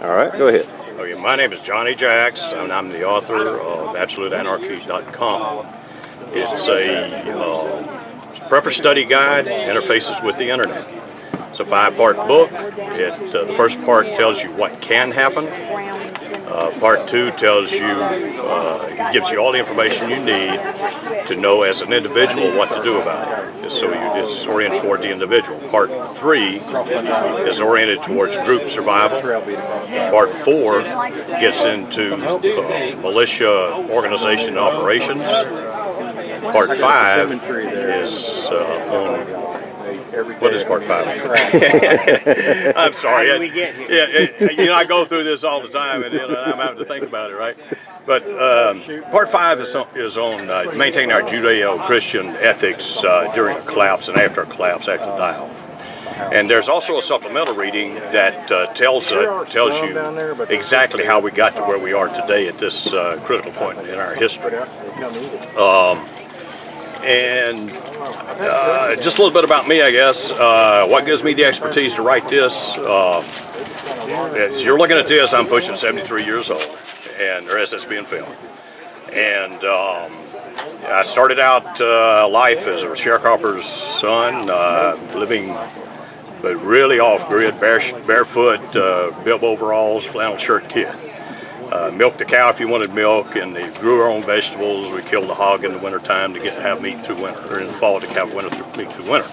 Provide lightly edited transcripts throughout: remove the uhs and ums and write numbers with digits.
All right, go ahead. Okay, my name is Johnny Jacks, and I'm the author of AbsoluteAnarchy.com. It's a prepper study guide, interfaces with the internet. It's a 5-part book. The first part tells you what can happen. Part 2 tells you, gives you all the information you need to know as an individual what to do about it. It's oriented toward the individual. Part 3 is oriented towards group survival. Part 4 gets into militia organization and operations. Part 5 is on... What is part 5? I'm sorry. I go through this all the time, and I'm having to think about it, right? But part 5 is on maintaining our Judeo-Christian ethics during a collapse and after a collapse, after the die-off. And there's also a supplemental reading that tells you exactly how we got to where we are today at this critical point in our history. And just a little bit about me, I guess. What gives me the expertise to write this? As you're looking at this, I'm pushing 73 years old, and the rest is being filmed. And I started out life as a sharecropper's son, living but really off-grid, barefoot, bib overalls, flannel shirt kid. Milked the cow if you wanted milk, and they grew our own vegetables. We killed the hog in the wintertime to have meat through winter, or in the fall to have meat through winter.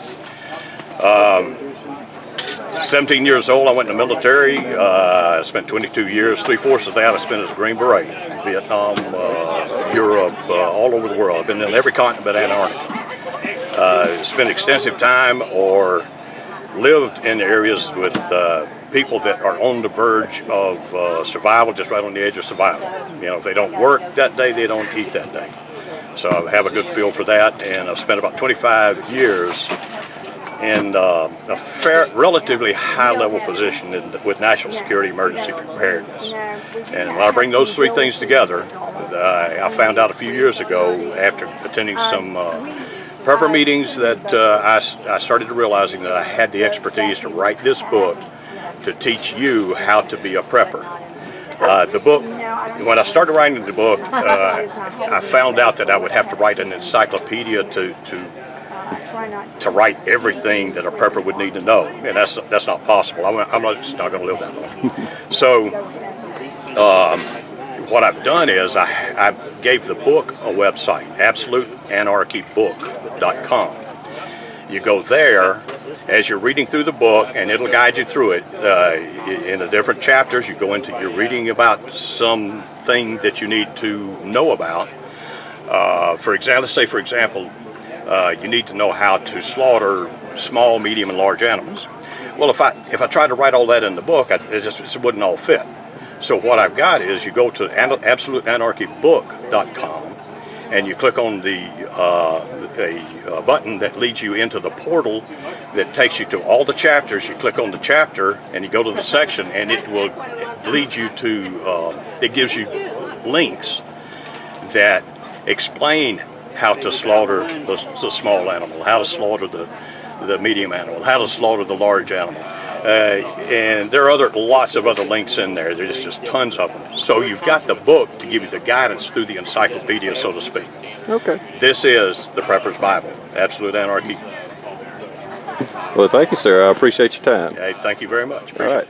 17 years old, I went in the military. I spent 22 years, 3/4 of that I spent as a Green Beret. Vietnam, Europe, all over the world. I've been in every continent but Antarctica. Spent extensive time or lived in areas with people that are on the verge of survival, just right on the edge of survival. You know, if they don't work that day, they don't eat that day. So I have a good feel for that, and I've spent about 25 years in a relatively high-level position with national security emergency preparedness. And when I bring those three things together, I found out a few years ago after attending some prepper meetings that I started realizing that I had the expertise to write this book to teach you how to be a prepper. The book, when I started writing the book, I found out that I would have to write an encyclopedia to write everything that a prepper would need to know, and that's not possible. I'm just not going to live that long. So what I've done is I gave the book a website, AbsoluteAnarchyBook.com. You go there as you're reading through the book, and it'll guide you through it. In the different chapters, you're reading about something that you need to know about. Let's say, for example, you need to know how to slaughter small, medium, and large animals. Well, if I tried to write all that in the book, it wouldn't all fit. So what I've got is you go to AbsoluteAnarchyBook.com, and you click on the button that leads you into the portal that takes you to all the chapters. You click on the chapter, and you go to the section, and it will lead you to, it gives you links that explain how to slaughter the small animal, how to slaughter the medium animal, how to slaughter the large animal. And there are lots of other links in there. There's just tons of them. So you've got the book to give you the guidance through the encyclopedia, so to speak. Okay. This is the Prepper's Bible, Absolute Anarchy. Well, thank you, sir. I appreciate your time. Hey, thank you very much. All right.